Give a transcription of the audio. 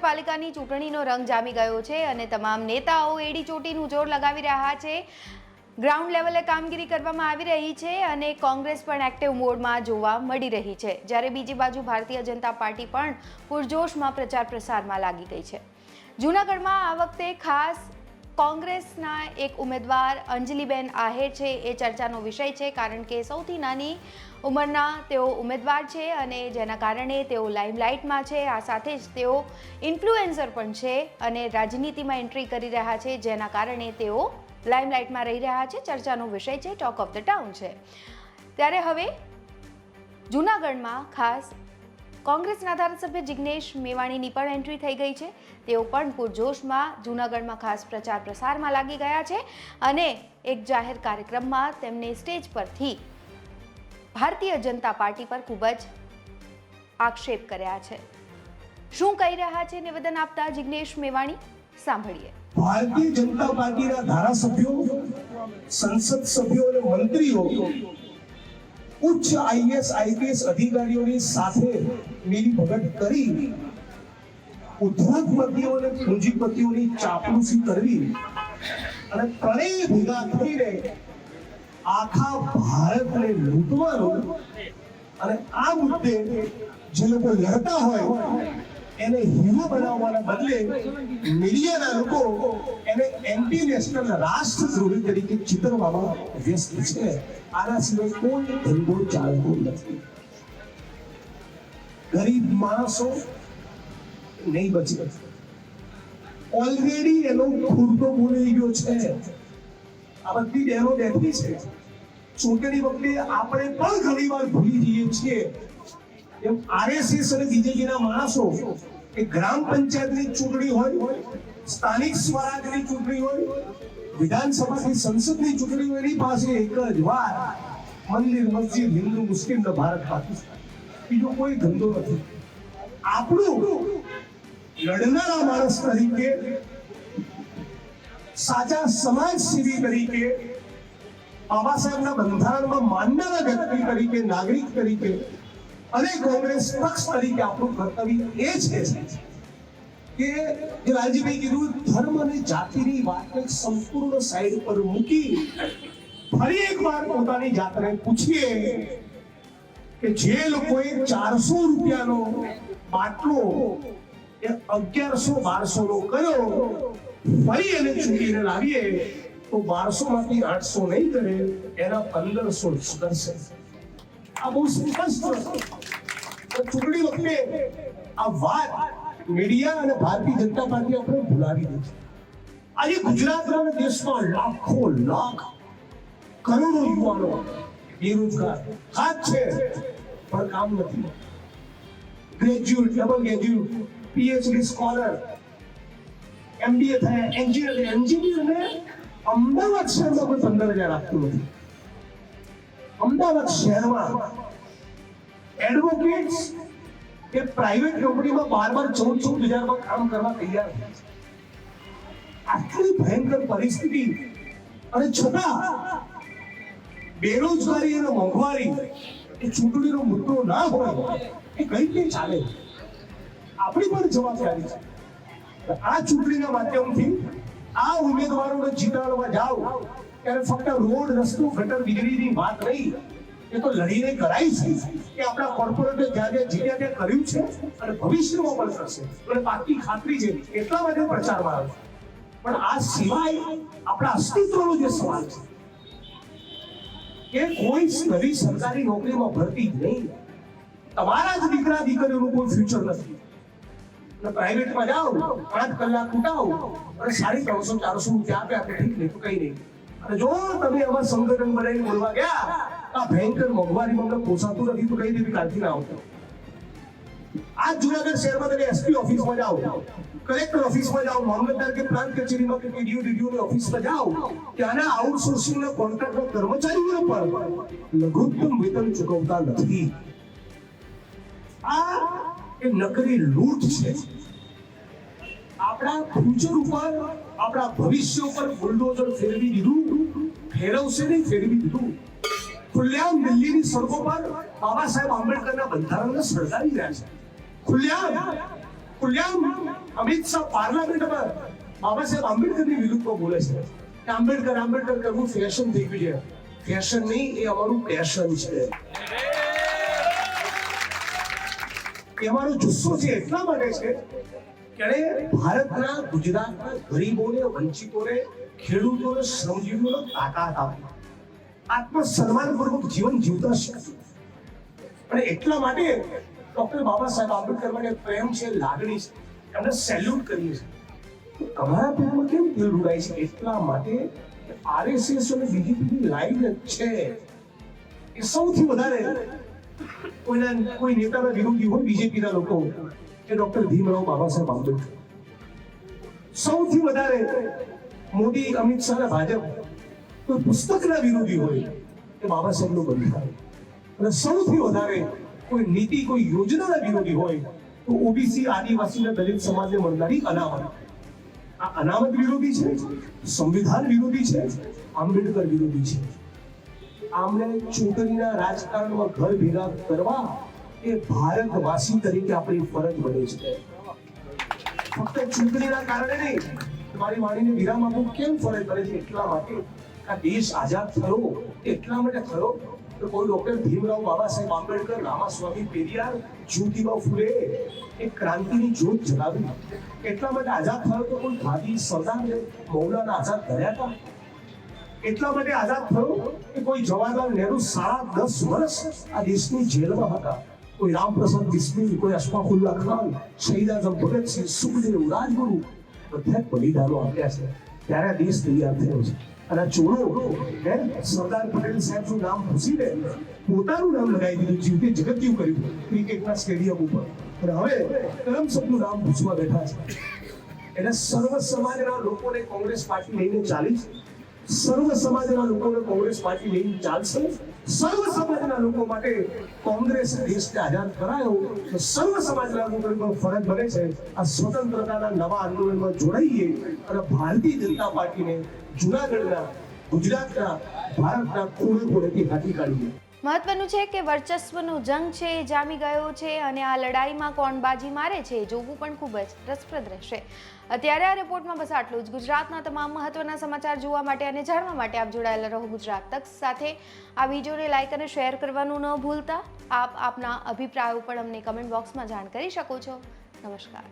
નગરપાલિકાની ચૂંટણીનો રંગ જામી ગયો છે અને તમામ નેતાઓ એડી ચોટીનું જોર લગાવી રહ્યા છે। ગ્રાઉન્ડ લેવલે કામગીરી કરવામાં આવી રહી છે અને કોંગ્રેસ પણ એક્ટિવ મોડમાં જોવા મળી રહી છે, જ્યારે બીજી બાજુ ભારતીય જનતા પાર્ટી પણ પૂરજોશમાં પ્રચાર પ્રસારમાં લાગી ગઈ છે। જૂનાગઢમાં આ વખતે ખાસ કોંગ્રેસના એક ઉમેદવાર અંજલિબેન આહિર છે એ ચર્ચાનો વિષય છે, કારણ કે સૌથી નાની ઉંમરના તેઓ ઉમેદવાર છે અને જેના કારણે તેઓ લાઇમલાઇટમાં છે। આ સાથે જ તેઓ ઇન્ફ્લુએન્સર પણ છે અને રાજનીતિમાં એન્ટ્રી કરી રહ્યા છે, જેના કારણે તેઓ લાઇમલાઇટમાં રહી રહ્યા છે। ચર્ચાનો વિષય છે, ટોક ઓફ ધ ટાઉન છે। ત્યારે હવે જૂનાગઢમાં ખાસ કોંગ્રેસના ધારાસભ્ય જિગ્નેશ મેવાણીની પણ એન્ટ્રી થઈ ગઈ છે। તેઓ પણ પૂરજોશમાં જૂનાગઢમાં ખાસ પ્રચાર પ્રસારમાં લાગી ગયા છે અને એક જાહેર કાર્યક્રમમાં તેમને સ્ટેજ પરથી ભારતીય જનતા પાર્ટી પર ખૂબ જ આક્ષેપ કર્યા છે। શું કહી રહ્યા છે નિવેદન આપતા જિગ્નેશ મેવાણી, સાંભળીએ। ભારતીય જનતા પાર્ટીના ધારાસભ્યો, સંસદ સભ્યો અને મંત્રીઓ ઉચ્ચ આઈએસ આઈપીએસ અધિકારીઓની સાથે મિલીભગત કરી ઉદ્યોગપતિઓ અને પૂંજીપતિઓની ચાપલૂસી કરવી અને ત્રણેય ભેગા થઈને આખા ભારતને લૂંટવાનું અને આ મુદ્દે જે લોકો લડતા હોય એને હીરો બનાવવાના બદલે મીડિયાના લોકો એને એન્ટી નેશનલ રાષ્ટ્રદ્રોહી તરીકે ચિતરવામાં વ્યસ્ત છે। આના સિવાય કોઈ ધંધો ચાલતો નથી। ગરીબ માણસો નહીં બચે, ઓલરેડી એનો ખુરદો બોલાઈ ગયો છે। આ બધી બહેનો બેઠી છે। ચૂંટણી વખતે આપણે પણ ઘણી વાર ભૂલી જઈએ છીએ એમ આરએસએસ અને બીજેપીના માણસો એ ગ્રામ પંચાયતની ચૂંટણી હોય, સ્થાનિક સ્વરાજની ચૂંટણી હોય, વિધાનસભાની સંસદની ચૂંટણી હોય, એની પાસે એક જ વાર મંદિર મસ્જિદ હિન્દુ મુસ્લિમ ને ભારત પાકિસ્તાન, બીજો કોઈ ધંધો નથી। આપણું લડનારા માણસ તરીકે, સાચા સમાજ સેવી તરીકે, બાબા સાહેબના બંધારણમાં માનનારા વ્યક્તિ તરીકે, નાગરિક તરીકે અને કોંગ્રેસ પક્ષ તરીકે આપણું કર્તવ્ય એ છે કે જે લાલજીભાઈ કીધું, ધર્મ અને જાતિની વાતને સંપૂર્ણ સાઈડ પર મૂકી ફરી એકવાર પોતાની જાતને પૂછીએ કે જે લોકોએ 400 રૂપિયાનો બાટલો એ 1100-1200 નો કર્યો, ફરી એને ચૂંટીને લાવીએ તો 1200 માંથી 800 નહીં કરે, એના 1500 કરશે। આ બહુ સ્પષ્ટ ચૂંટણી વખતે આ વાત મીડિયા અને ભારતીય જનતા પાર્ટી આપણે ભૂલાવી દે છે। આજે ગુજરાતના દેશમાં લાખો લાખ કરોડો યુવાનો બેરોજગાર છે, પણ કામ નથી। Graduate, double graduate, PhD scholar, MBA થયા, એન્જિનિયરને અમદાવાદ શહેરમાં કોઈ 15,000 આપતું નથી। અમદાવાદ શહેરમાં એડવોકેટ્સ કે પ્રાઇવેટ કંપનીમાં 12-14 હજારમાં કામ કરવા તૈયાર છે। આટલી ભયંકર પરિસ્થિતિ અને છતાં બેરોજગારી અને મોંઘવારી એ ચૂંટણીનો મુદ્દો ના હોય એ કઈ રીતે ચાલે? આપણી પણ જવાબદારી છે। આ ચૂંટણીના માધ્યમથી આ ઉમેદવારોને જીતાડવા જાઓ ત્યારે ફક્ત રોડ, રસ્તો, ગટર, વીજળીની વાત નહીં, એ તો લડીને કરાઈ છે કે આપણા કોર્પોરેટે જ્યાં જીત્યા ત્યાં કર્યું છે અને ભવિષ્યમાં પણ કરશે, અને પાકી ખાતરી છે, એટલા માટે પ્રચારમાં આવે છે। પણ આ સિવાય આપણા અસ્તિત્વનો જે સવાલ છે કે કોઈ નવી સરકારી નોકરીમાં ભરતી નહીં, તમારા જ દીકરા દીકરીઓનું કોઈ ફ્યુચર નથી। પ્રાઇવેટમાં જાઓ, 8 કલાક ઉઠાવો અને 350-400 રૂપિયા આપે, આપણે ઠીક નહીં તો કઈ નહીં। અને જો તમે આવા સંગઠન બનાવીને બોલવા ગયા આ ભયંકર મોંઘવારીમાં અમને પોસાતું નથી તો કઈ દેવી કાલથી ના આવતો। આ જુનાગઢ શહેરમાં તમે એસપી ઓફિસમાં જાઓ, કલેક્ટર ઓફિસમાં જાઓ, મામલતદાર કે પ્રાંત કચેરીમાં કે ડીડીઓની ઓફિસમાં જાઓ, ત્યાંના આઉટસોર્સિંગના કોન્ટ્રાક્ટના કર્મચારીઓને પણ લઘુત્તમ વેતન ચૂકવતા નથી। આ એ નકરી લૂંટ છે। આપણા ફ્યુચર ઉપર, આપણા ભવિષ્ય ઉપર બુલડોઝર ફેરવી દીધું, ફેરવશે નહીં, ફેરવી દીધું। ખુલ્લેઆમ દિલ્હીની સડકો પર બાબા સાહેબ આંબેડકરના બંધારણને સળગાવી રહ્યા છે। ખુલ્લેઆમ અમિત શાહ પાર્લામેન્ટમાં બાબા સાહેબ આંબેડકરની વિરુદ્ધમાં બોલે છે કે આંબેડકર કરવું ફેશન થઈ ગયું છે. ફેશન નહીં, એ અમારું પેશન છે, એ અમારો જુસ્સો છે. એટલા માટે છે કે ભારતના ગુજરાતના ગરીબોને, વંચિતોને, ખેડૂતોને, શ્રમજીવીઓને તાકાત આપી, આત્મસન્માનપૂર્વક જીવન જીવતા શીખ્યું. અને એટલા માટે ડોક્ટર બાબા સાહેબ આંબેડકર માટે પ્રેમ છે, લાગણી છે, એમને સેલ્યુટ કરીએ છીએ. તમારા પેટમાં કેમ દિલ રૂડાય છે? એટલા માટે આરએસએસ અને બીજેપીની લાઈન જ છે. એ સૌથી વધારે કોઈ નેતાના વિરોધી હોય બીજેપીના લોકો, એ ડોક્ટર ભીમરાવ બાબા સાહેબ આંબેડકર. સૌથી વધારે મોદી, અમિત શાહ અને ભાજપ કોઈ પુસ્તકના વિરોધી હોય એ બાબા સાહેબનું બંધારણ. અને સૌથી વધારે કોઈ નીતિ, કોઈ યોજનાના વિરોધી હોય તો ઓબીસી, આદિવાસી અને દલિત સમાજને મળનારી અનામત. આ અનામત વિરોધી છે, સંવિધાન વિરોધી છે, આંબેડકર વિરોધી છે. આમને ચૂંટણીના રાજકારણમાં ઘર ભેગા કરવા એ ભારતવાસી તરીકે આપણી ફરજ બને છે. ફક્ત ચૂંટણીના કારણે નહીં, તમારી વાણીને વિરામ આપવું કેમ ફરજ બને છે? એટલા માટે આ દેશ આઝાદ થયો એટલા માટે થયો તો કોઈ ડોક્ટર ભીમરાવ બાબા સાહેબ આંબેડકર, રામાસ્વામી પેરિયાર, જ્યોતિબા ફૂલે એક ક્રાંતિની જ્યોત જલાવી. એટલા માટે આઝાદ થયો તો કોઈ ગાંધી, સરદાર, મૌલાના આઝાદ કર્યા હતા. એટલા માટે આઝાદ થયો કે કોઈ જવાહરલાલ નહેરુ 10.5 વર્ષ આ દેશની જેલમાં હતા. કોઈ રામપ્રસાદ બિસ્મિલ, કોઈ અશફાકુલ્લા ખાન, શહીદ આઝમ ભગતસિંહ, સુખદેવ, રાજગુરુ બધા બલિદાનો આપ્યા છે. ત્યારે આ દેશ તૈયાર થયો છે. અને આ ચોરો સરદાર પટેલ સાહેબનું નામ ભૂસીને પોતાનું નામ લગાવી દીધું, જીવતે જગત્યું કર્યું ક્રિકેટના સ્ટેડિયમ ઉપર. અને હવે કરમસદનું નામ ભૂસવા બેઠા છે. એટલે સર્વ સમાજના લોકોને કોંગ્રેસ પાર્ટી લઈને ચાલી છે. સર્વ સમાજના લોકોને કોંગ્રેસ પાર્ટી લઈને ચાલશે. સર્વ સમાજના લોકો માટે કોંગ્રેસ દેશને આઝાદ કરાયો તો સર્વ સમાજના લોકોની ફરજ બને છે આ સ્વતંત્રતાના નવા આંદોલનમાં જોડાઈએ અને ભારતીય જનતા પાર્ટીને જૂનાગઢના, ગુજરાતના, ભારતના ખૂણે ખૂણેથી હાથી કાઢીએ. મહત્વનું છે કે વર્ચસ્વનો જંગ છે એ જામી ગયો છે અને આ લડાઈમાં કોણ બાજી મારે છે એ જોવું પણ ખૂબ જ રસપ્રદ રહેશે. અત્યારે આ રિપોર્ટમાં બસ આટલું જ. ગુજરાતના તમામ મહત્વના સમાચાર જોવા માટે અને જાણવા માટે આપ જોડાયેલા રહો ગુજરાત તક સાથે. આ વિડીયોને લાઇક અને શેર કરવાનું ન ભૂલતા. આપ આપના અભિપ્રાયો પણ અમને કમેન્ટ બોક્સમાં જાણ કરી શકો છો. નમસ્કાર.